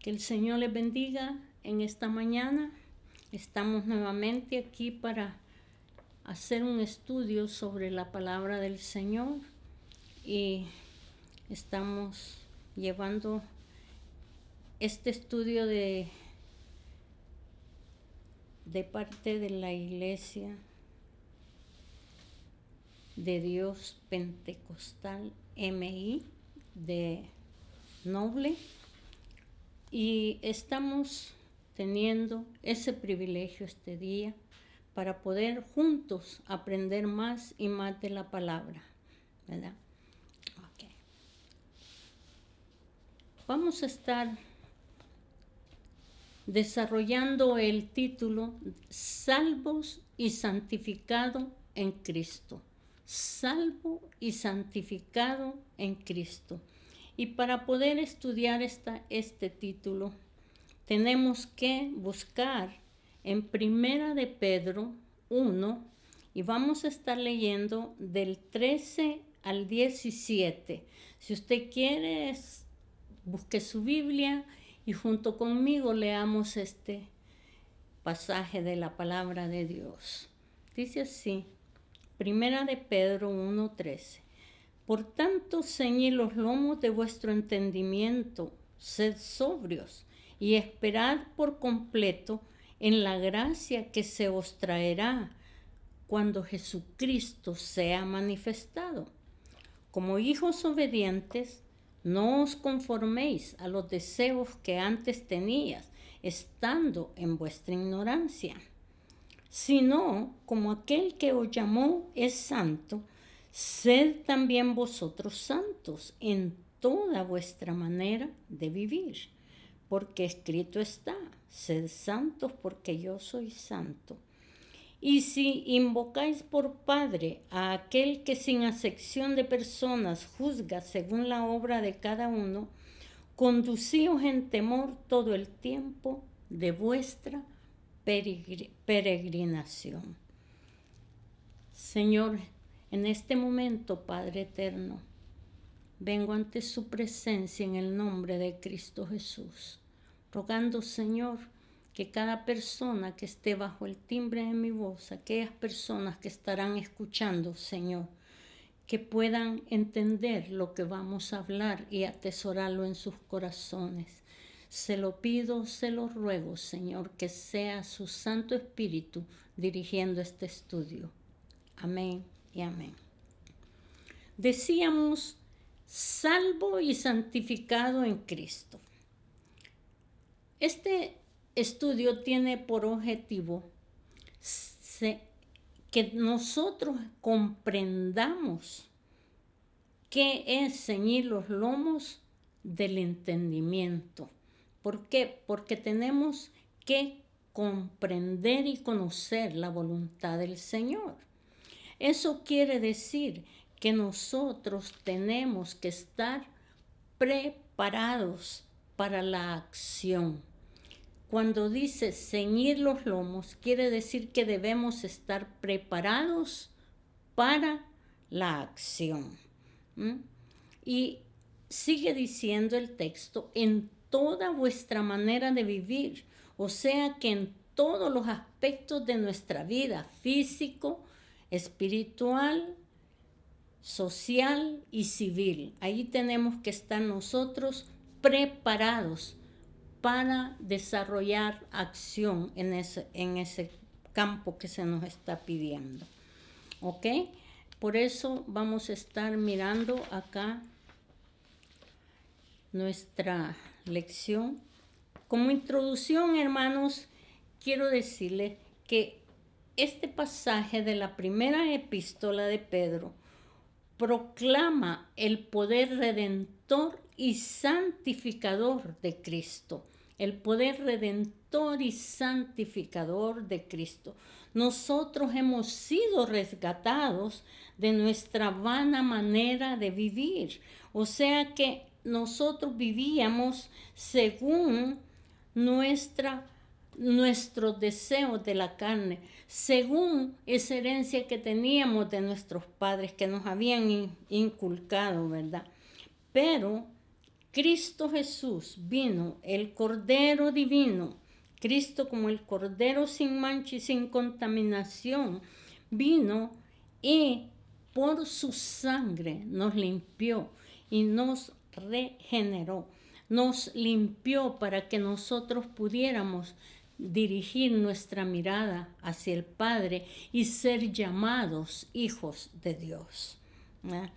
Que el Señor les bendiga en esta mañana. Estamos nuevamente aquí para hacer un estudio sobre la palabra del Señor y estamos llevando este estudio de parte de la Iglesia de Dios Pentecostal MI de Noble, y estamos teniendo ese privilegio este día para poder juntos aprender más y más de la palabra, ¿verdad? Okay. Vamos a estar desarrollando el título Salvos y santificado en Cristo. Salvo y santificado en Cristo. Y para poder estudiar este título, tenemos que buscar en Primera de Pedro 1, y vamos a estar leyendo del 13 al 17. Si usted quiere, busque su Biblia y junto conmigo leamos este pasaje de la palabra de Dios. Dice así, Primera de Pedro 1:13. Por tanto, ceñid los lomos de vuestro entendimiento, sed sobrios y esperad por completo en la gracia que se os traerá cuando Jesucristo sea manifestado. Como hijos obedientes, no os conforméis a los deseos que antes tenías, estando en vuestra ignorancia, sino como aquel que os llamó es santo, sed también vosotros santos en toda vuestra manera de vivir, porque escrito está, sed santos porque yo soy santo. Y si invocáis por Padre a aquel que sin acepción de personas juzga según la obra de cada uno, conducíos en temor todo el tiempo de vuestra peregrinación. Señor, en este momento, Padre eterno, vengo ante su presencia en el nombre de Cristo Jesús, rogando, Señor, que cada persona que esté bajo el timbre de mi voz, aquellas personas que estarán escuchando, Señor, que puedan entender lo que vamos a hablar y atesorarlo en sus corazones. Se lo pido, se lo ruego, Señor, que sea su Santo Espíritu dirigiendo este estudio. Amén y amén. Decíamos, salvo y santificado en Cristo. Este estudio tiene por objetivo que nosotros comprendamos qué es ceñir los lomos del entendimiento. ¿Por qué? Porque tenemos que comprender y conocer la voluntad del Señor. Eso quiere decir que nosotros tenemos que estar preparados para la acción. Cuando dice ceñir los lomos, quiere decir que debemos estar preparados para la acción. Y sigue diciendo el texto, en toda vuestra manera de vivir, o sea que en todos los aspectos de nuestra vida, físico, espiritual, social y civil. Ahí tenemos que estar nosotros preparados para desarrollar acción en ese campo que se nos está pidiendo. ¿Ok? Por eso vamos a estar mirando acá nuestra lección. Como introducción, hermanos, quiero decirles que este pasaje de la primera epístola de Pedro proclama el poder redentor y santificador de Cristo. El poder redentor y santificador de Cristo. Nosotros hemos sido rescatados de nuestra vana manera de vivir. O sea que nosotros vivíamos según nuestros deseos de la carne, según esa herencia que teníamos de nuestros padres que nos habían inculcado, ¿verdad? Pero Cristo Jesús vino, el Cordero Divino, Cristo como el Cordero sin mancha y sin contaminación, vino y por su sangre nos limpió y nos regeneró. Nos limpió para que nosotros pudiéramos dirigir nuestra mirada hacia el Padre y ser llamados hijos de Dios. ¿Eh?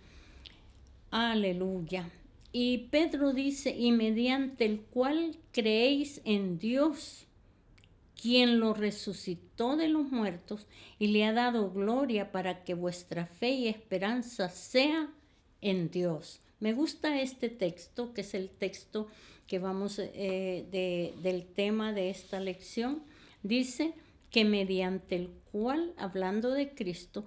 Aleluya. Y Pedro dice, y mediante el cual creéis en Dios, quien lo resucitó de los muertos y le ha dado gloria para que vuestra fe y esperanza sea en Dios. Me gusta este texto, que es el texto que vamos del tema de esta lección. Dice que mediante el cual, hablando de Cristo,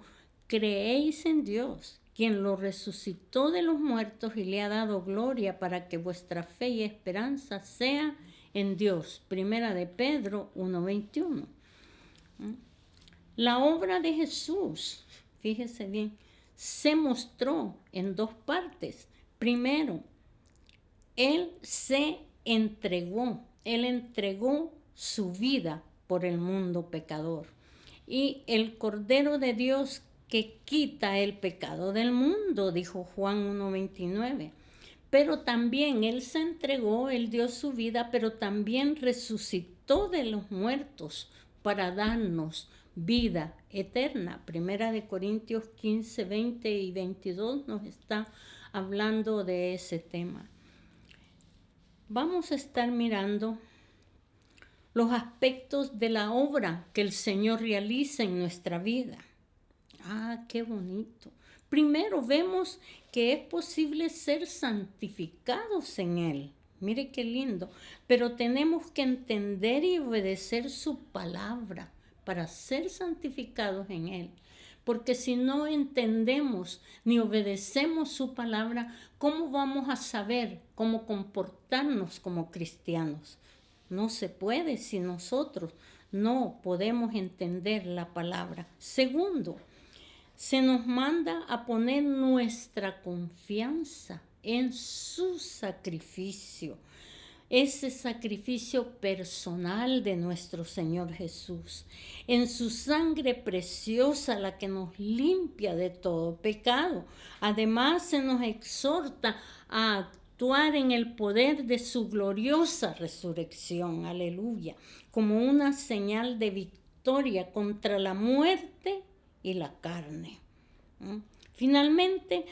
creéis en Dios, quien lo resucitó de los muertos y le ha dado gloria para que vuestra fe y esperanza sea en Dios. Primera de Pedro 1:21. La obra de Jesús, fíjese bien, se mostró en dos partes. Primero, Él entregó su vida por el mundo pecador. Y el Cordero de Dios que quita el pecado del mundo, dijo Juan 1:29. Pero también Él se entregó, Él dio su vida, pero también resucitó de los muertos para darnos vida eterna. Primera de Corintios 15, 20 y 22 nos está hablando de ese tema. Vamos a estar mirando los aspectos de la obra que el Señor realiza en nuestra vida. Ah, qué bonito. Primero vemos que es posible ser santificados en Él. Mire qué lindo. Pero tenemos que entender y obedecer su palabra para ser santificados en Él. Porque si no entendemos ni obedecemos su palabra, ¿cómo vamos a saber cómo comportarnos como cristianos? No se puede si nosotros no podemos entender la palabra. Segundo, se nos manda a poner nuestra confianza en su sacrificio, ese sacrificio personal de nuestro Señor Jesús, en su sangre preciosa, la que nos limpia de todo pecado. Además, se nos exhorta a actuar en el poder de su gloriosa resurrección, aleluya, como una señal de victoria contra la muerte y la carne. Finalmente,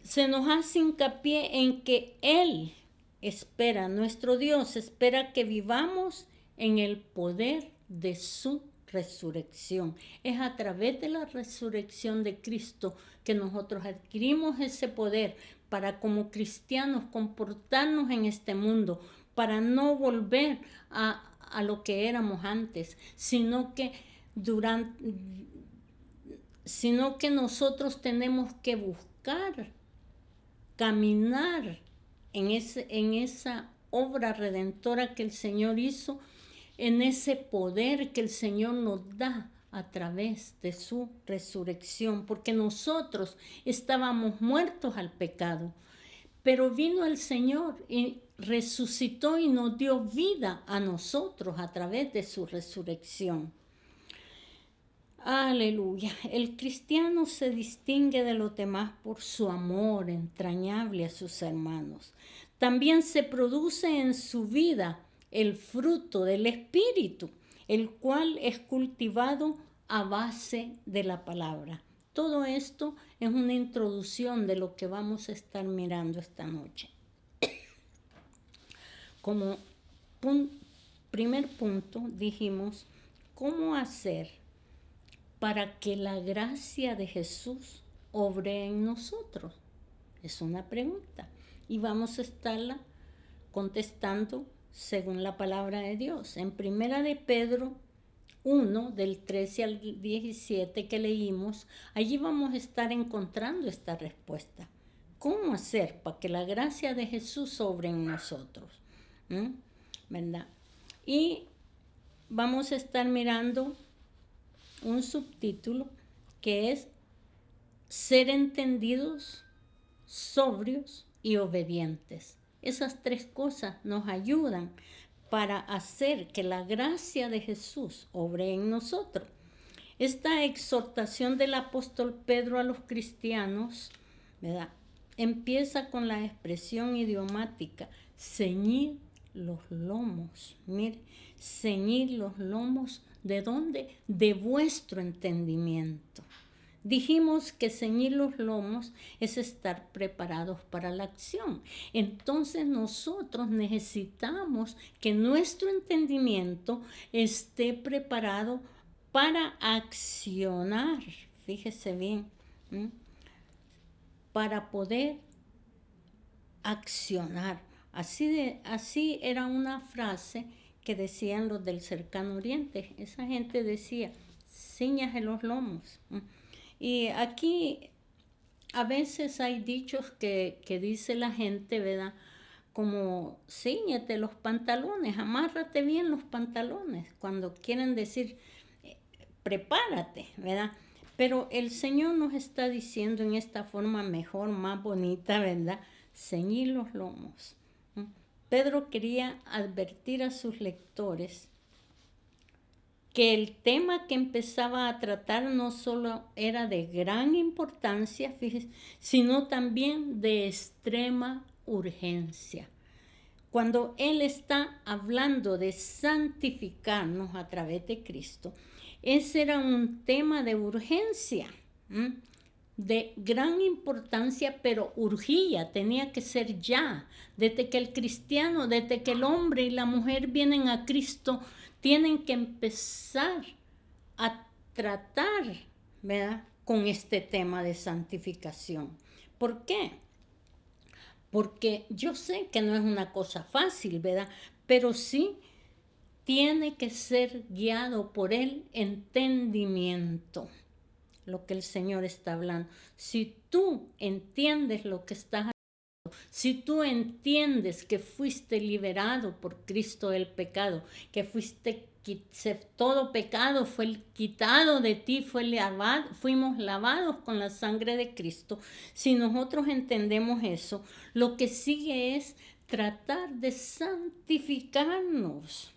se nos hace hincapié en que Él espera, nuestro Dios espera que vivamos en el poder de su resurrección. Es a través de la resurrección de Cristo que nosotros adquirimos ese poder para como cristianos comportarnos en este mundo, para no volver a lo que éramos antes, sino que nosotros tenemos que buscar, caminar en esa obra redentora que el Señor hizo, en ese poder que el Señor nos da a través de su resurrección, porque nosotros estábamos muertos al pecado, pero vino el Señor y resucitó y nos dio vida a nosotros a través de su resurrección. Aleluya. El cristiano se distingue de los demás por su amor entrañable a sus hermanos. También se produce en su vida el fruto del Espíritu, el cual es cultivado a base de la palabra. Todo esto es una introducción de lo que vamos a estar mirando esta noche. Como primer punto dijimos, ¿cómo hacer para que la gracia de Jesús obre en nosotros? Es una pregunta y vamos a estarla contestando según la palabra de Dios. En Primera de Pedro 1, del 13 al 17 que leímos, allí vamos a estar encontrando esta respuesta. ¿Cómo hacer para que la gracia de Jesús obre en nosotros? ¿Verdad? Y vamos a estar mirando un subtítulo que es ser entendidos, sobrios y obedientes. Esas tres cosas nos ayudan para hacer que la gracia de Jesús obre en nosotros. Esta exhortación del apóstol Pedro a los cristianos, ¿verdad?, empieza con la expresión idiomática, ceñid los lomos. Mire, ceñid los lomos, ¿de dónde? De vuestro entendimiento. Dijimos que ceñir los lomos es estar preparados para la acción. Entonces nosotros necesitamos que nuestro entendimiento esté preparado para accionar. Fíjese bien, ¿m? Para poder accionar. Así era una frase que decían los del cercano oriente. Esa gente decía, ciñase los lomos. Y aquí a veces hay dichos que dice la gente, ¿verdad? Como cíñete los pantalones, amárrate bien los pantalones, cuando quieren decir prepárate, ¿verdad? Pero el Señor nos está diciendo en esta forma mejor, más bonita, ¿verdad? Ceñir los lomos. Pedro quería advertir a sus lectores que el tema que empezaba a tratar no solo era de gran importancia, fíjese, sino también de extrema urgencia. Cuando Él está hablando de santificarnos a través de Cristo, ese era un tema de urgencia, de gran importancia, pero urgía, tenía que ser ya. Desde que el cristiano, desde que el hombre y la mujer vienen a Cristo, tienen que empezar a tratar, ¿verdad?, con este tema de santificación. ¿Por qué? Porque yo sé que no es una cosa fácil, ¿verdad? Pero sí tiene que ser guiado por el entendimiento, lo que el Señor está hablando. Si tú entiendes lo que estás haciendo, si tú entiendes que fuiste liberado por Cristo del pecado, que todo pecado fue quitado de ti, fuimos lavados con la sangre de Cristo. Si nosotros entendemos eso, lo que sigue es tratar de santificarnos.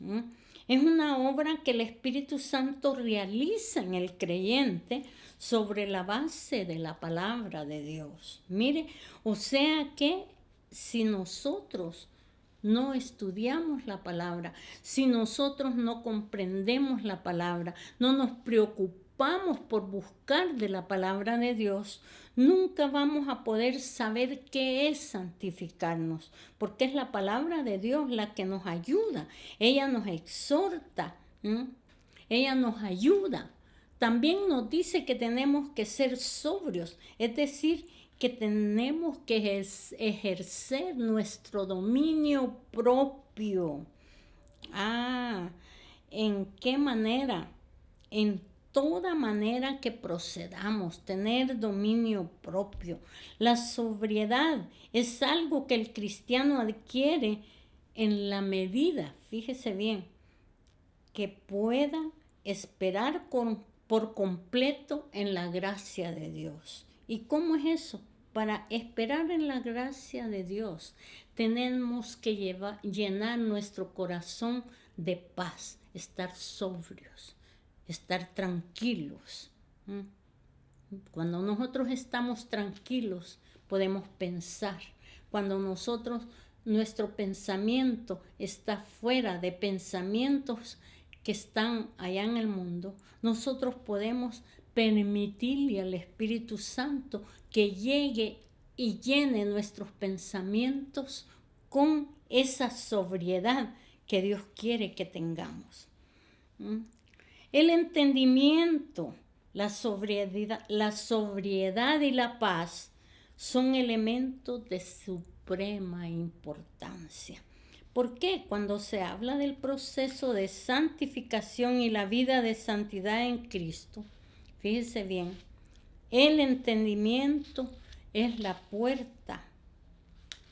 Es una obra que el Espíritu Santo realiza en el creyente sobre la base de la palabra de Dios. Mire, o sea que si nosotros no estudiamos la palabra, si nosotros no comprendemos la palabra, no nos preocupamos por buscar de la palabra de Dios, nunca vamos a poder saber qué es santificarnos, porque es la palabra de Dios la que nos ayuda. Ella nos exhorta, ella nos ayuda. También nos dice que tenemos que ser sobrios, es decir, que tenemos que ejercer nuestro dominio propio. ¿En qué manera? En toda manera que procedamos, tener dominio propio. La sobriedad es algo que el cristiano adquiere en la medida, fíjese bien, que pueda esperar por completo en la gracia de Dios. ¿Y cómo es eso? Para esperar en la gracia de Dios, tenemos que llenar nuestro corazón de paz, estar sobrios, estar tranquilos. Cuando nosotros estamos tranquilos, podemos pensar. Cuando nuestro pensamiento está fuera de pensamientos que están allá en el mundo, nosotros podemos permitirle al Espíritu Santo que llegue y llene nuestros pensamientos con esa sobriedad que Dios quiere que tengamos. El entendimiento, la sobriedad y la paz son elementos de suprema importancia. ¿Por qué? Cuando se habla del proceso de santificación y la vida de santidad en Cristo, fíjese bien, el entendimiento es la puerta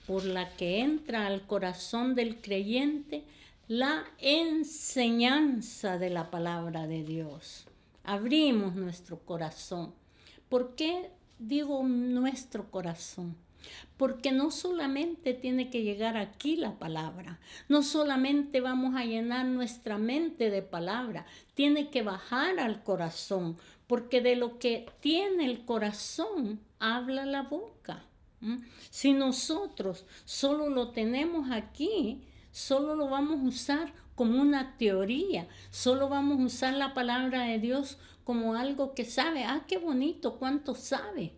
por la que entra al corazón del creyente la enseñanza de la palabra de Dios. Abrimos nuestro corazón. ¿Por qué digo nuestro corazón? Porque no solamente tiene que llegar aquí la palabra, no solamente vamos a llenar nuestra mente de palabra, tiene que bajar al corazón, porque de lo que tiene el corazón habla la boca. Si nosotros solo lo tenemos aquí, solo lo vamos a usar como una teoría, solo vamos a usar la palabra de Dios como algo que sabe. Ah, qué bonito, cuánto sabe.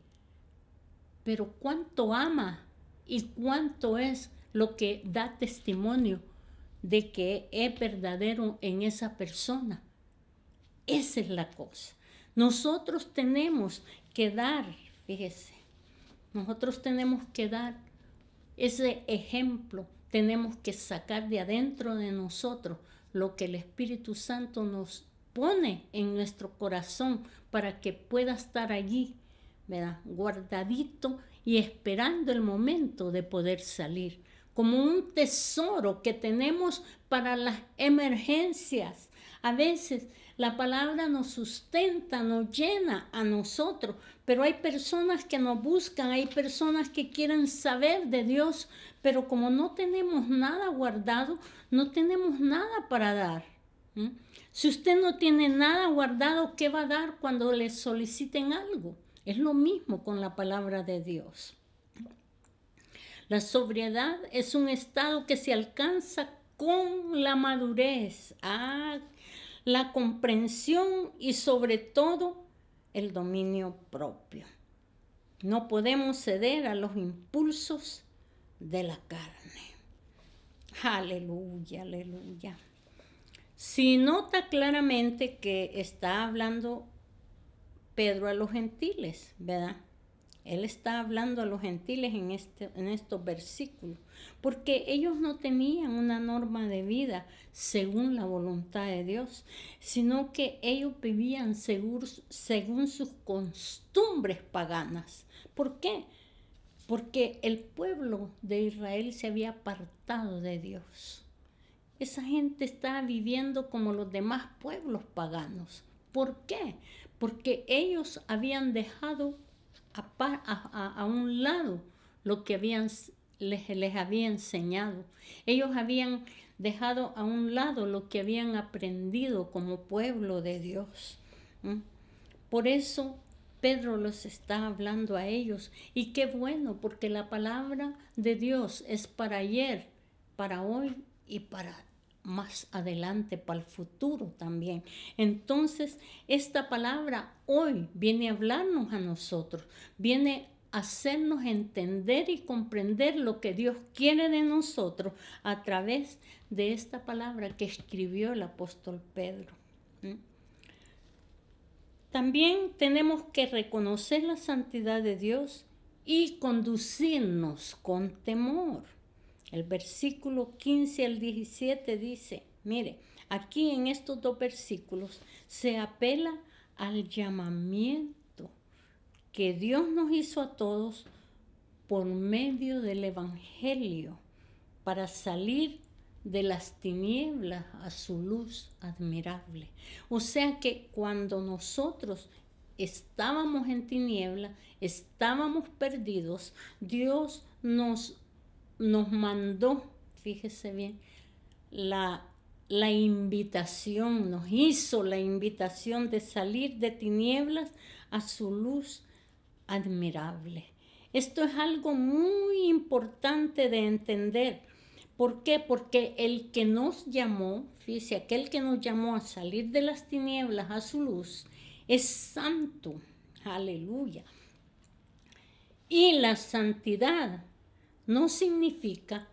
Pero cuánto ama y cuánto es lo que da testimonio de que es verdadero en esa persona. Esa es la cosa. Nosotros tenemos que dar, fíjese, nosotros tenemos que dar ese ejemplo, tenemos que sacar de adentro de nosotros lo que el Espíritu Santo nos pone en nuestro corazón para que pueda estar allí, ¿verdad?, guardadito y esperando el momento de poder salir, como un tesoro que tenemos para las emergencias. A veces la palabra nos sustenta, nos llena a nosotros, pero hay personas que nos buscan, hay personas que quieren saber de Dios, pero como no tenemos nada guardado, no tenemos nada para dar. Si usted no tiene nada guardado, ¿qué va a dar cuando le soliciten algo? Es lo mismo con la palabra de Dios. La sobriedad es un estado que se alcanza con la madurez, la comprensión y sobre todo el dominio propio. No podemos ceder a los impulsos de la carne. Aleluya, aleluya. Si nota claramente que está hablando Pedro a los gentiles, ¿verdad? Él está hablando a los gentiles en estos versículos, porque ellos no tenían una norma de vida según la voluntad de Dios, sino que ellos vivían según sus costumbres paganas. ¿Por qué? Porque el pueblo de Israel se había apartado de Dios. Esa gente estaba viviendo como los demás pueblos paganos. ¿Por qué? Porque ellos habían dejado a un lado lo que les había enseñado. Ellos habían dejado a un lado lo que habían aprendido como pueblo de Dios. Por eso Pedro los está hablando a ellos. Y qué bueno, porque la palabra de Dios es para ayer, para hoy y para más adelante, para el futuro también. Entonces, esta palabra hoy viene a hablarnos a nosotros, viene a hacernos entender y comprender lo que Dios quiere de nosotros a través de esta palabra que escribió el apóstol Pedro. También tenemos que reconocer la santidad de Dios y conducirnos con temor. El versículo 15 al 17 dice, mire, aquí en estos dos versículos se apela al llamamiento que Dios nos hizo a todos por medio del Evangelio para salir de las tinieblas a su luz admirable. O sea que cuando nosotros estábamos en tinieblas, estábamos perdidos, Dios nos mandó, fíjese bien, la invitación, nos hizo la invitación de salir de tinieblas a su luz admirable. Esto es algo muy importante de entender. ¿Por qué? Porque el que nos llamó, fíjese, aquel que nos llamó a salir de las tinieblas a su luz, es santo. Aleluya. Y la santidad no significa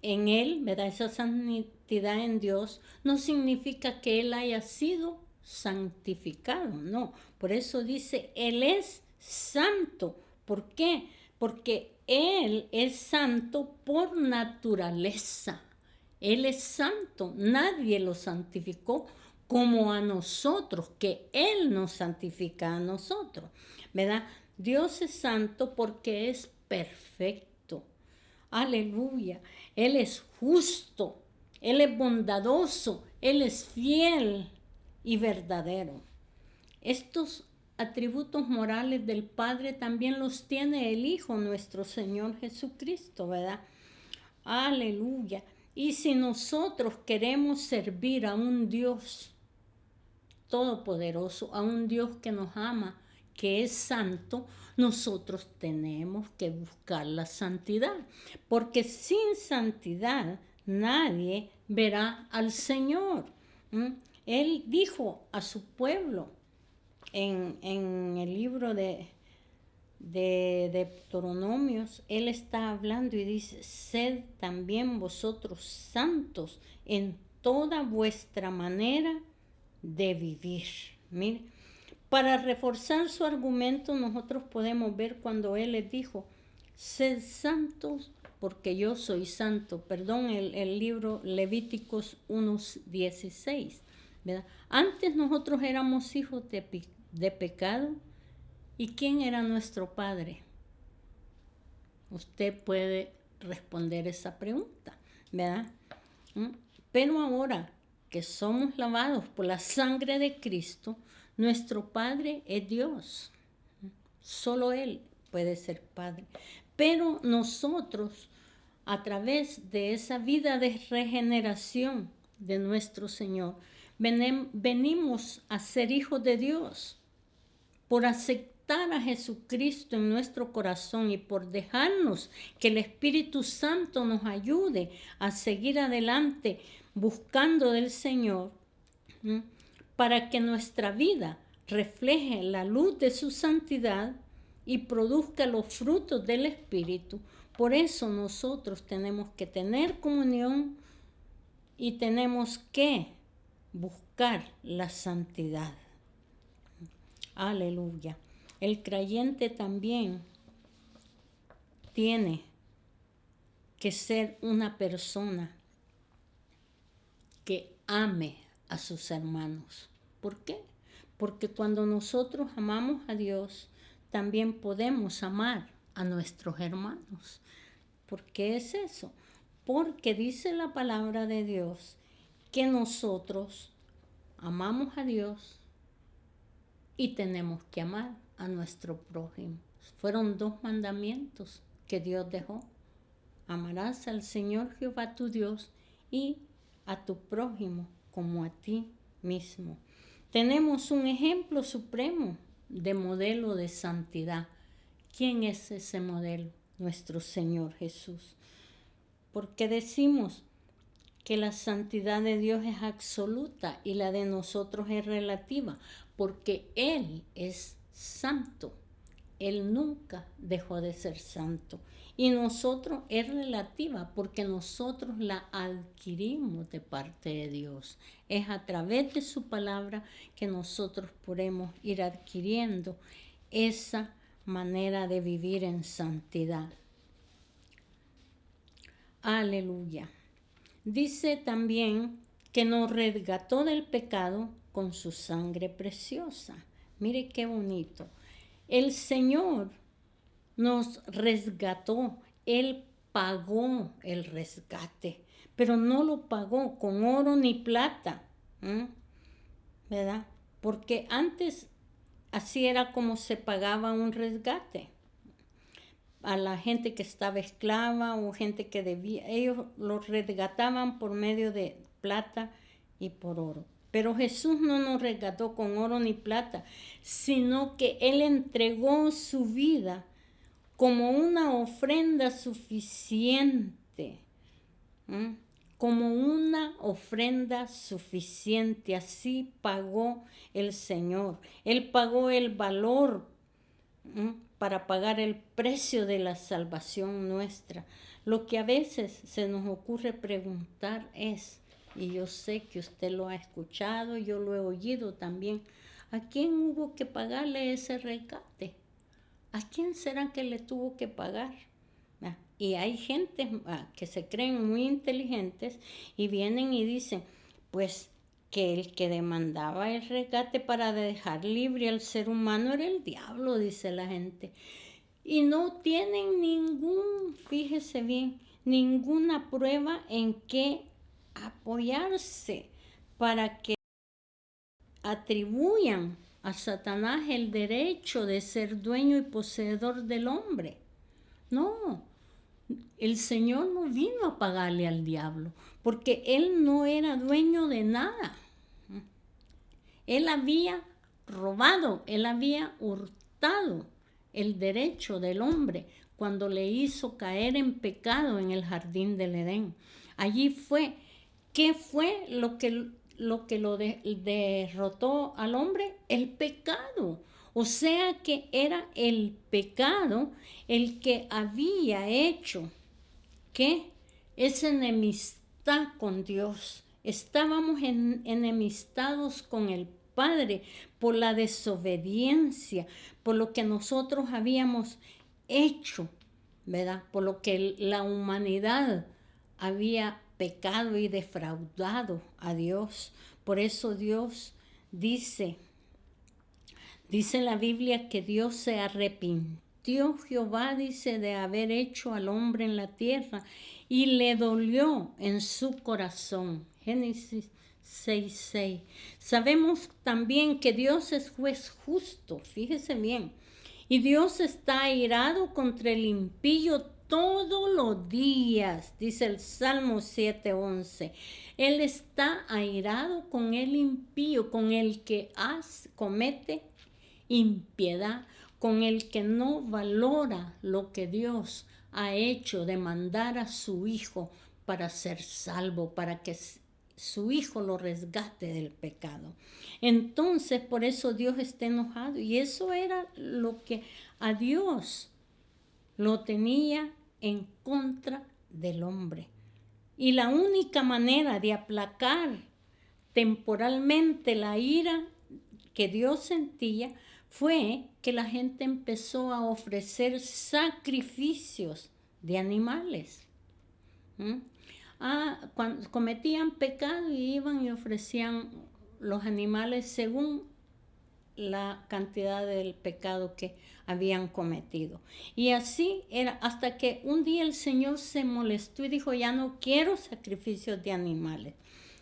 en Él, ¿verdad? Esa santidad en Dios no significa que Él haya sido santificado, no. Por eso dice, Él es santo. ¿Por qué? Porque Él es santo por naturaleza. Él es santo. Nadie lo santificó como a nosotros, que Él nos santifica a nosotros, ¿verdad? Dios es santo porque es perfecto. Aleluya. Él es justo. Él es bondadoso. Él es fiel y verdadero. Estos atributos morales del Padre también los tiene el Hijo, nuestro Señor Jesucristo, ¿verdad? Aleluya. Y si nosotros queremos servir a un Dios todopoderoso, a un Dios que nos ama, que es santo, nosotros tenemos que buscar la santidad, porque sin santidad nadie verá al Señor. Él dijo a su pueblo en el libro de Deuteronomios, él está hablando y dice: sed también vosotros santos en toda vuestra manera de vivir. Mire, para reforzar su argumento, nosotros podemos ver cuando él les dijo: sed santos porque yo soy santo. Perdón, el libro Levíticos 1:16, ¿verdad? Antes nosotros éramos hijos de pecado. ¿Y quién era nuestro padre? Usted puede responder esa pregunta, ¿verdad? Pero ahora que somos lavados por la sangre de Cristo, nuestro Padre es Dios. Solo Él puede ser Padre. Pero nosotros, a través de esa vida de regeneración de nuestro Señor, venimos a ser hijos de Dios por aceptar a Jesucristo en nuestro corazón y por dejarnos que el Espíritu Santo nos ayude a seguir adelante buscando del Señor, para que nuestra vida refleje la luz de su santidad y produzca los frutos del Espíritu. Por eso nosotros tenemos que tener comunión y tenemos que buscar la santidad. Aleluya. El creyente también tiene que ser una persona que ame a sus hermanos. ¿Por qué? Porque cuando nosotros amamos a Dios, también podemos amar a nuestros hermanos. ¿Por qué es eso? Porque dice la palabra de Dios que nosotros amamos a Dios y tenemos que amar a nuestro prójimo. Fueron 2 mandamientos que Dios dejó. Amarás al Señor Jehová tu Dios y a tu prójimo como a ti mismo. Tenemos un ejemplo supremo de modelo de santidad. ¿Quién es ese modelo? Nuestro Señor Jesús. Porque decimos que la santidad de Dios es absoluta y la de nosotros es relativa, porque Él es santo. Él nunca dejó de ser santo. Y nosotros es relativa porque nosotros la adquirimos de parte de Dios. Es a través de su palabra que nosotros podemos ir adquiriendo esa manera de vivir en santidad. Aleluya. Dice también que nos resgató del pecado con su sangre preciosa. Mire qué bonito. El Señor nos resgató. Él pagó el rescate, pero no lo pagó con oro ni plata, ¿verdad? Porque antes así era como se pagaba un rescate. A la gente que estaba esclava o gente que debía, ellos los resgataban por medio de plata y por oro. Pero Jesús no nos resgató con oro ni plata, sino que Él entregó su vida como una ofrenda suficiente, como una ofrenda suficiente. Así pagó el Señor. Él pagó el valor para pagar el precio de la salvación nuestra. Lo que a veces se nos ocurre preguntar es, y yo sé que usted lo ha escuchado, yo lo he oído también, ¿a quién hubo que pagarle ese rescate? ¿A quién será que le tuvo que pagar? Y hay gente que se creen muy inteligentes y vienen y dicen, pues que el que demandaba el rescate para dejar libre al ser humano era el diablo, dice la gente. Y no tienen fíjese bien, ninguna prueba en que apoyarse para que atribuyan a Satanás el derecho de ser dueño y poseedor del hombre. No, el Señor no vino a pagarle al diablo, porque él no era dueño de nada. Él había robado, él había hurtado el derecho del hombre cuando le hizo caer en pecado en el jardín del Edén. Allí fue, ¿qué fue lo que lo derrotó al hombre? El pecado. O sea que era el pecado el que había hecho que esa enemistad con Dios. Estábamos enemistados con el Padre por la desobediencia, por lo que nosotros habíamos hecho, ¿verdad? Por lo que la humanidad había pecado y defraudado a Dios. Por eso Dios dice en la Biblia que Dios se arrepintió, Jehová dice, de haber hecho al hombre en la tierra y le dolió en su corazón. Génesis 6:6. Sabemos también que Dios es juez justo, fíjese bien. Y Dios está airado contra el impío todos los días, dice el Salmo 7:11. Él está airado con el impío, con el que comete impiedad, con el que no valora lo que Dios ha hecho de mandar a su Hijo para ser salvo, para que su Hijo lo resgate del pecado. Entonces, por eso Dios está enojado. Y eso era lo que a Dios lo tenía en contra del hombre. Y la única manera de aplacar temporalmente la ira que Dios sentía fue que la gente empezó a ofrecer sacrificios de animales. Cuando cometían pecado y iban y ofrecían los animales según la cantidad del pecado que habían cometido. Y así era hasta que un día el Señor se molestó y dijo, ya no quiero sacrificios de animales,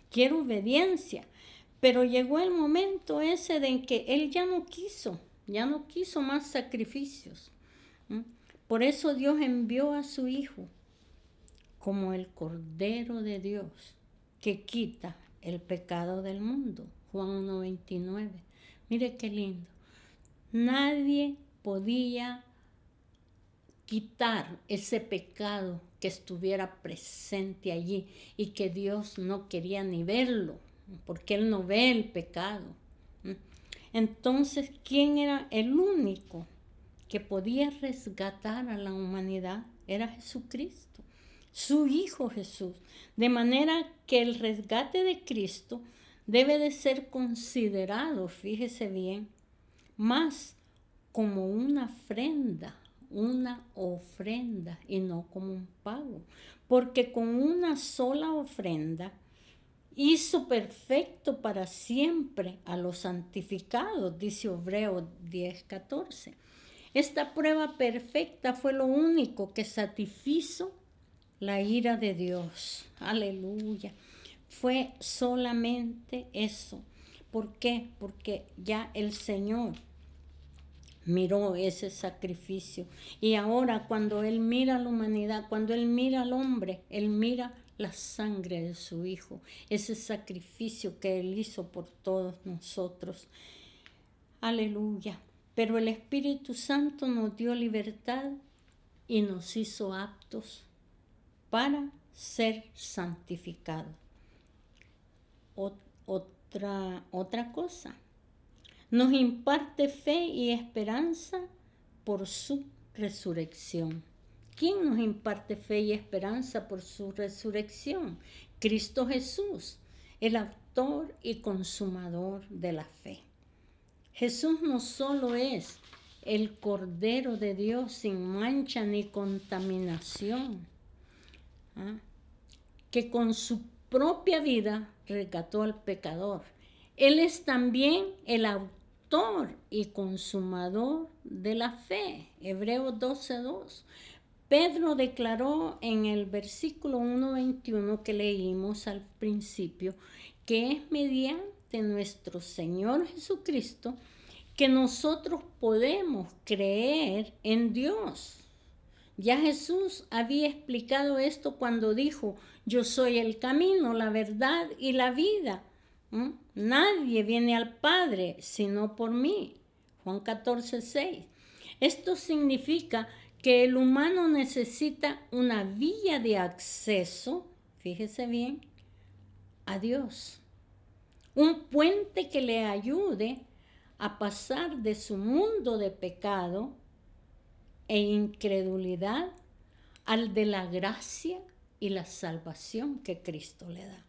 quiero obediencia. Pero llegó el momento ese de en que Él ya no quiso más sacrificios. Por eso Dios envió a su Hijo como el Cordero de Dios que quita el pecado del mundo. Juan 1:29. Mire qué lindo. Nadie podía quitar ese pecado que estuviera presente allí y que Dios no quería ni verlo, porque Él no ve el pecado. Entonces, ¿quién era el único que podía resgatar a la humanidad? Era Jesucristo, su Hijo Jesús. De manera que el resgate de Cristo debe de ser considerado, fíjese bien, más como una ofrenda y no como un pago. Porque con una sola ofrenda hizo perfecto para siempre a los santificados, dice Hebreos 10:14. Esta prueba perfecta fue lo único que satisfizo la ira de Dios. Aleluya. Fue solamente eso. ¿Por qué? Porque ya el Señor miró ese sacrificio. Y ahora cuando Él mira a la humanidad, cuando Él mira al hombre, Él mira la sangre de su Hijo, ese sacrificio que Él hizo por todos nosotros. Aleluya. Pero el Espíritu Santo nos dio libertad y nos hizo aptos para ser santificados. Otra cosa. Nos imparte fe y esperanza por su resurrección. ¿Quién nos imparte fe y esperanza por su resurrección? Cristo Jesús, el autor y consumador de la fe. Jesús no solo es el Cordero de Dios sin mancha ni contaminación, que con su propia vida rescató al pecador. Él es también el autor y consumador de la fe. Hebreos 12:2. Pedro declaró en el versículo 1:21 que leímos al principio que es mediante nuestro Señor Jesucristo que nosotros podemos creer en Dios. Ya Jesús había explicado esto cuando dijo, yo soy el camino, la verdad y la vida. Nadie viene al Padre sino por mí. Juan 14:6. Esto significa que el humano necesita una vía de acceso, fíjese bien, a Dios. Un puente que le ayude a pasar de su mundo de pecado e incredulidad al de la gracia y la salvación que Cristo le da.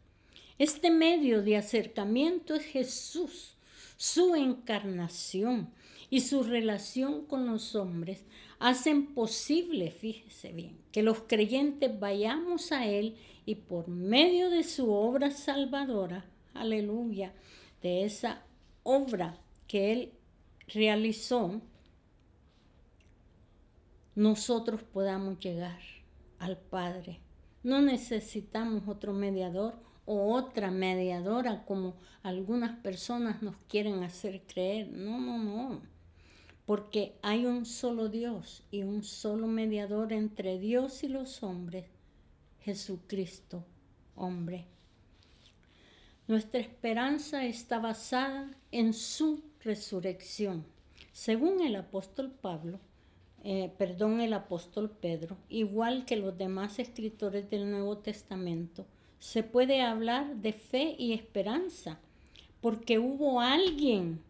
Este medio de acercamiento es Jesús, su encarnación y su relación con los hombres hacen posible, fíjese bien, que los creyentes vayamos a Él y por medio de su obra salvadora, aleluya, de esa obra que Él realizó, nosotros podamos llegar al Padre. No necesitamos otro mediador o otra mediadora como algunas personas nos quieren hacer creer. No. Porque hay un solo Dios y un solo mediador entre Dios y los hombres, Jesucristo, hombre. Nuestra esperanza está basada en su resurrección. Según el apóstol el apóstol Pedro, igual que los demás escritores del Nuevo Testamento, se puede hablar de fe y esperanza, porque hubo alguien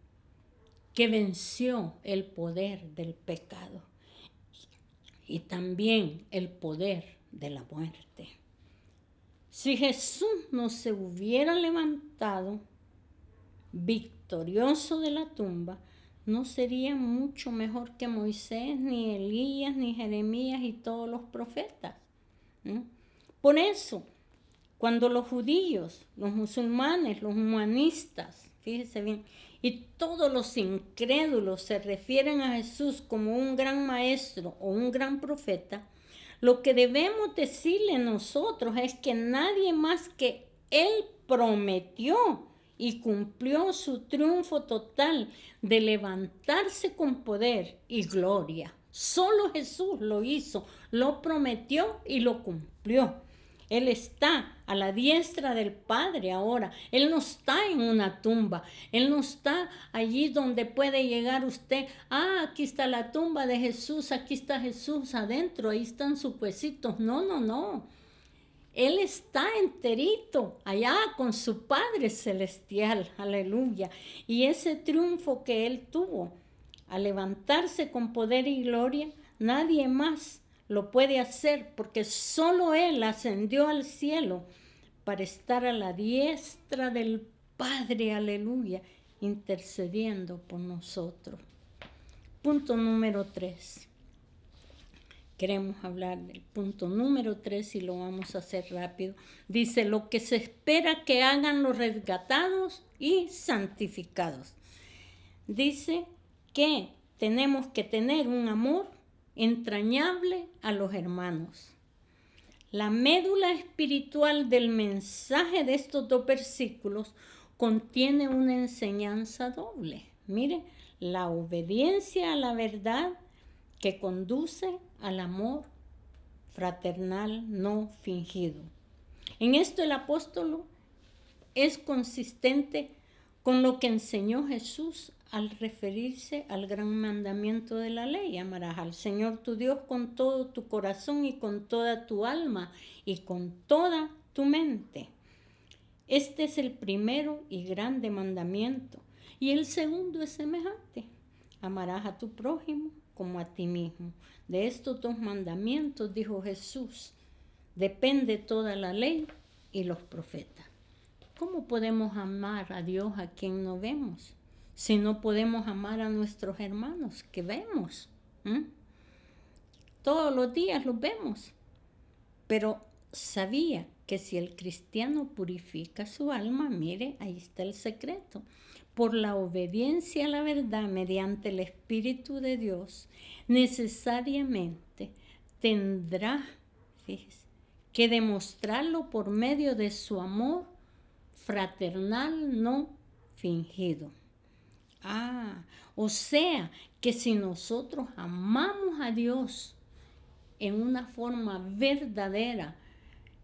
que venció el poder del pecado y también el poder de la muerte. Si Jesús no se hubiera levantado victorioso de la tumba, no sería mucho mejor que Moisés, ni Elías, ni Jeremías y todos los profetas. Por eso, cuando los judíos, los musulmanes, los humanistas, fíjese bien, y todos los incrédulos se refieren a Jesús como un gran maestro o un gran profeta, lo que debemos decirle nosotros es que nadie más que Él prometió y cumplió su triunfo total de levantarse con poder y gloria. Solo Jesús lo hizo, lo prometió y lo cumplió. Él está a la diestra del Padre ahora. Él no está en una tumba. Él no está allí donde puede llegar usted. Aquí está la tumba de Jesús. Aquí está Jesús adentro. Ahí están sus huesitos. No. Él está enterito allá con su Padre Celestial. Aleluya. Y ese triunfo que Él tuvo al levantarse con poder y gloria, nadie más lo puede hacer, porque solo Él ascendió al cielo para estar a la diestra del Padre, aleluya, intercediendo por nosotros. Punto número 3. Queremos hablar del punto número 3 y lo vamos a hacer rápido. Dice, lo que se espera que hagan los resgatados y santificados. Dice que tenemos que tener un amor entrañable a los hermanos. La médula espiritual del mensaje de estos dos versículos contiene una enseñanza doble. Mire, la obediencia a la verdad que conduce al amor fraternal no fingido. En esto el apóstol es consistente con lo que enseñó Jesús al referirse al gran mandamiento de la ley. Amarás al Señor tu Dios con todo tu corazón y con toda tu alma y con toda tu mente. Este es el primero y grande mandamiento. Y el segundo es semejante. Amarás a tu prójimo como a ti mismo. De estos dos mandamientos, dijo Jesús, depende toda la ley y los profetas. ¿Cómo podemos amar a Dios a quien no vemos? Si no podemos amar a nuestros hermanos que vemos. Todos los días los vemos. Pero sabía que si el cristiano purifica su alma, mire, ahí está el secreto. Por la obediencia a la verdad mediante el Espíritu de Dios, necesariamente tendrá, fíjese, que demostrarlo por medio de su amor fraternal no fingido. O sea, que si nosotros amamos a Dios en una forma verdadera,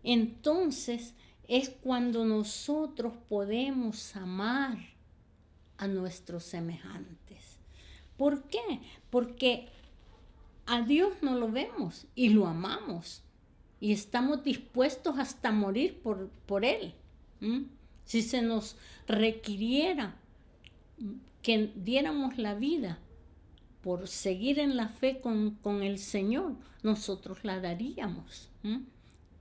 entonces es cuando nosotros podemos amar a nuestros semejantes. ¿Por qué? Porque a Dios no lo vemos y lo amamos y estamos dispuestos hasta morir por Él. Si se nos requiriera que diéramos la vida por seguir en la fe con el Señor, nosotros la daríamos.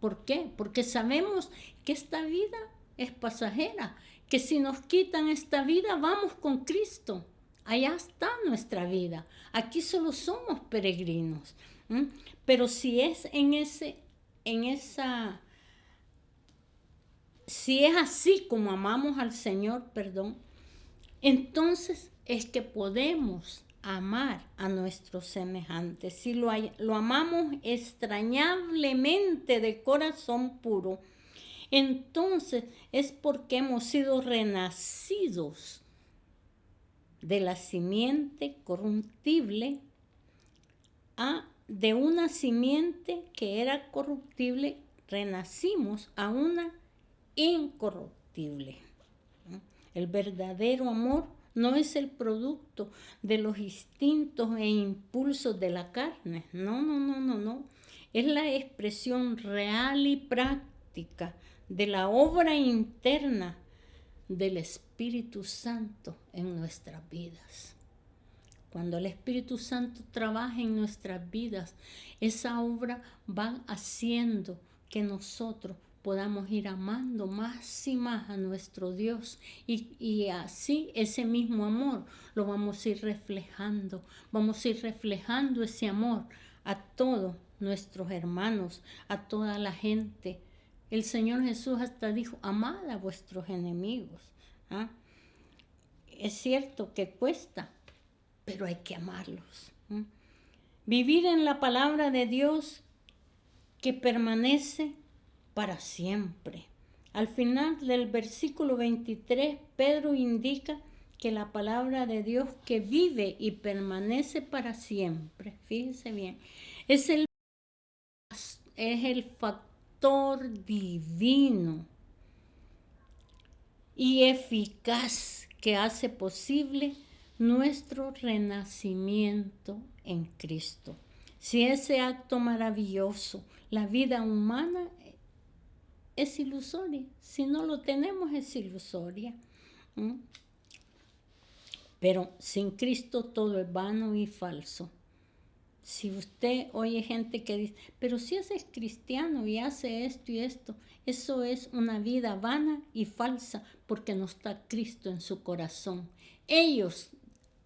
¿Por qué? Porque sabemos que esta vida es pasajera, que si nos quitan esta vida, vamos con Cristo. Allá está nuestra vida. Aquí solo somos peregrinos. Pero si es si es así como amamos al Señor, entonces es que podemos amar a nuestros semejantes. Si lo amamos extrañablemente de corazón puro, entonces es porque hemos sido renacidos de la simiente corruptible de una simiente que era corruptible, renacimos a una incorruptible. El verdadero amor no es el producto de los instintos e impulsos de la carne. No. Es la expresión real y práctica de la obra interna del Espíritu Santo en nuestras vidas. Cuando el Espíritu Santo trabaja en nuestras vidas, esa obra va haciendo que nosotros podamos ir amando más y más a nuestro Dios y así ese mismo amor lo vamos a ir reflejando ese amor a todos nuestros hermanos, a toda la gente. El Señor Jesús hasta dijo, amad a vuestros enemigos. Es cierto que cuesta, pero hay que amarlos. Vivir en la palabra de Dios que permanece para siempre. Al final del versículo 23, Pedro indica que la palabra de Dios que vive y permanece para siempre, fíjense bien, es el factor divino y eficaz que hace posible nuestro renacimiento en Cristo. Si ese acto maravilloso, la vida humana, es ilusoria. Si no lo tenemos, es ilusoria. Pero sin Cristo todo es vano y falso. Si usted oye gente que dice, pero si ese es cristiano y hace esto y esto, eso es una vida vana y falsa porque no está Cristo en su corazón. Ellos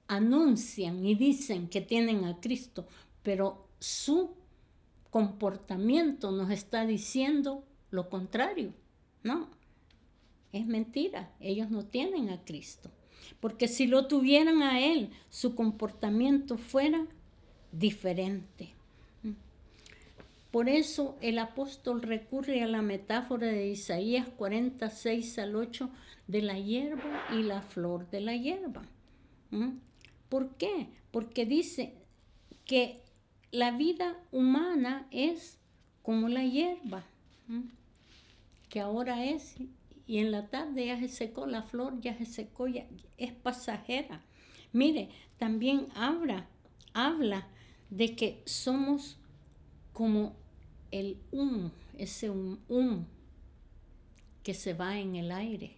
anuncian y dicen que tienen a Cristo, pero su comportamiento nos está diciendo lo contrario. No, es mentira. Ellos no tienen a Cristo. Porque si lo tuvieran a Él, su comportamiento fuera diferente. Por eso el apóstol recurre a la metáfora de Isaías 46:8 de la hierba y la flor de la hierba. ¿Por qué? Porque dice que la vida humana es como la hierba, que ahora es, y en la tarde ya se secó, la flor ya se secó, ya es pasajera. Mire, también habla de que somos como el humo, ese humo que se va en el aire,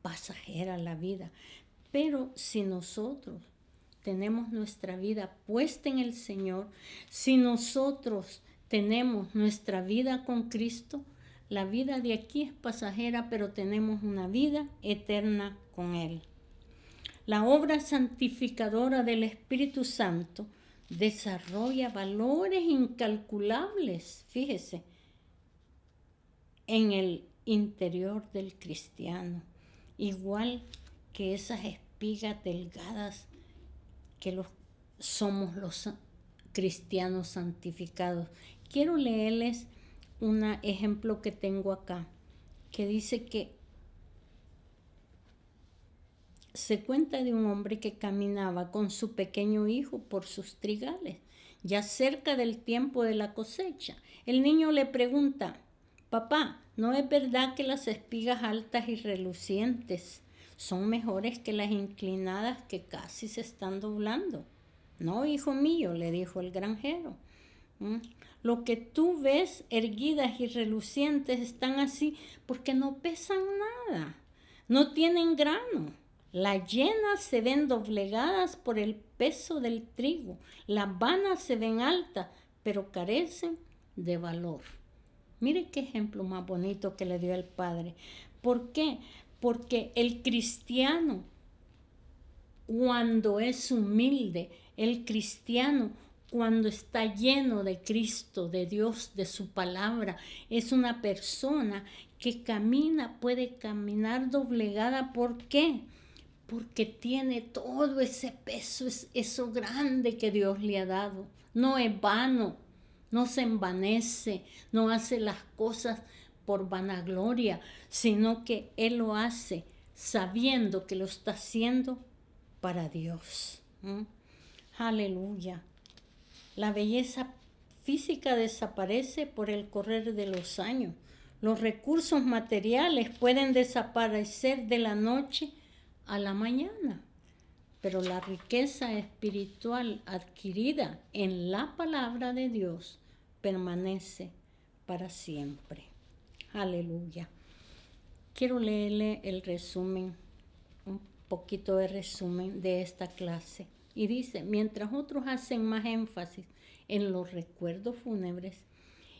pasajera la vida. Pero si nosotros tenemos nuestra vida puesta en el Señor, si nosotros tenemos nuestra vida con Cristo, la vida de aquí es pasajera, pero tenemos una vida eterna con Él. La obra santificadora del Espíritu Santo desarrolla valores incalculables, fíjese, en el interior del cristiano, igual que esas espigas delgadas que somos los cristianos santificados. Quiero leerles un ejemplo que tengo acá, que dice que se cuenta de un hombre que caminaba con su pequeño hijo por sus trigales, ya cerca del tiempo de la cosecha. El niño le pregunta: papá, ¿no es verdad que las espigas altas y relucientes son mejores que las inclinadas que casi se están doblando? No, hijo mío, le dijo el granjero. Lo que tú ves erguidas y relucientes están así porque no pesan nada, no tienen grano. Las llenas se ven doblegadas por el peso del trigo, las vanas se ven altas, pero carecen de valor. Mire qué ejemplo más bonito que le dio el Padre. ¿Por qué? Porque el cristiano, cuando es humilde, el cristiano, cuando está lleno de Cristo, de Dios, de su palabra, es una persona que camina, puede caminar doblegada. ¿Por qué? Porque tiene todo ese peso, eso grande que Dios le ha dado. No es vano, no se envanece, no hace las cosas por vanagloria, sino que Él lo hace sabiendo que lo está haciendo para Dios. Aleluya. La belleza física desaparece por el correr de los años. Los recursos materiales pueden desaparecer de la noche a la mañana, pero la riqueza espiritual adquirida en la palabra de Dios permanece para siempre. Aleluya. Quiero leerle el resumen, un poquito de resumen de esta clase. Y dice: mientras otros hacen más énfasis en los recuerdos fúnebres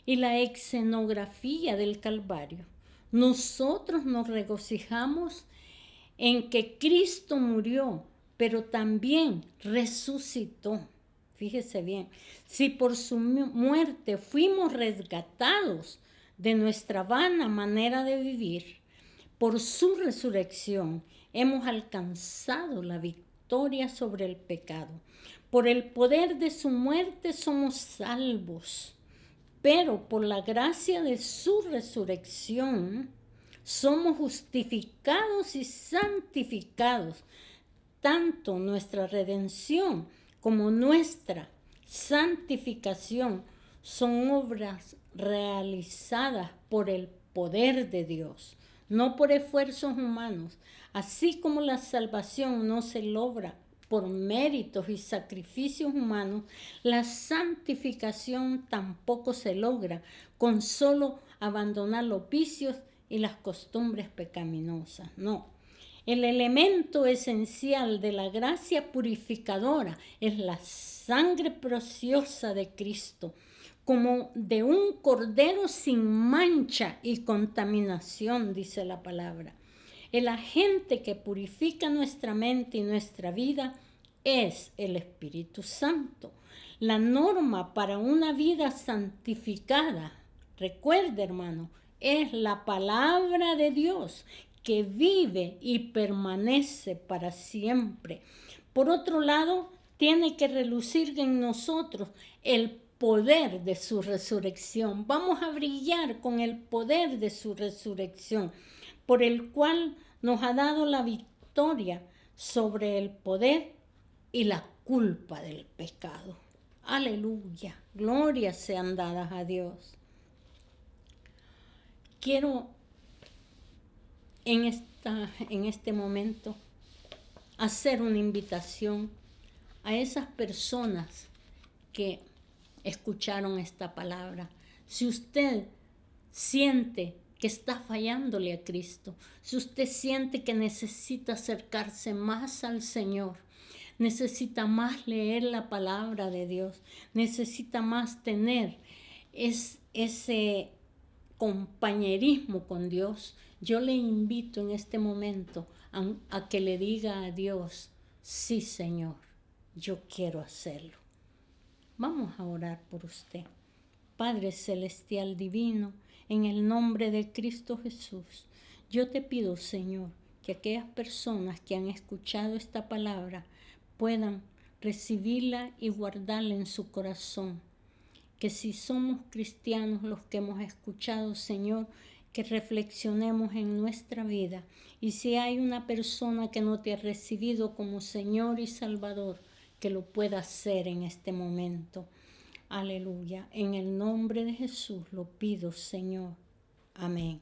y la escenografía del Calvario, nosotros nos regocijamos en que Cristo murió, pero también resucitó. Fíjese bien, si por su muerte fuimos rescatados de nuestra vana manera de vivir, por su resurrección hemos alcanzado la victoria sobre el pecado. Por el poder de su muerte somos salvos, pero por la gracia de su resurrección somos justificados y santificados. Tanto nuestra redención como nuestra santificación son obras realizadas por el poder de Dios, no por esfuerzos humanos. Así como la salvación no se logra por méritos y sacrificios humanos, la santificación tampoco se logra con solo abandonar los vicios y las costumbres pecaminosas. No. El elemento esencial de la gracia purificadora es la sangre preciosa de Cristo, como de un cordero sin mancha y contaminación, dice la palabra. El agente que purifica nuestra mente y nuestra vida es el Espíritu Santo. La norma para una vida santificada, recuerde, hermano, es la palabra de Dios que vive y permanece para siempre. Por otro lado, tiene que relucir en nosotros el poder de su resurrección. Vamos a brillar con el poder de su resurrección, por el cual nos ha dado la victoria sobre el poder y la culpa del pecado. Aleluya, glorias sean dadas a Dios. Quiero en este momento hacer una invitación a esas personas que escucharon esta palabra. Si usted siente que está fallándole a Cristo, si usted siente que necesita acercarse más al Señor, necesita más leer la palabra de Dios, necesita más tener ese compañerismo con Dios, yo le invito en este momento a que le diga a Dios: sí, Señor, yo quiero hacerlo. Vamos a orar por usted. Padre celestial divino, en el nombre de Cristo Jesús, yo te pido, Señor, que aquellas personas que han escuchado esta palabra puedan recibirla y guardarla en su corazón. Que si somos cristianos los que hemos escuchado, Señor, que reflexionemos en nuestra vida. Y si hay una persona que no te ha recibido como Señor y Salvador, que lo pueda hacer en este momento. Aleluya. En el nombre de Jesús lo pido, Señor. Amén.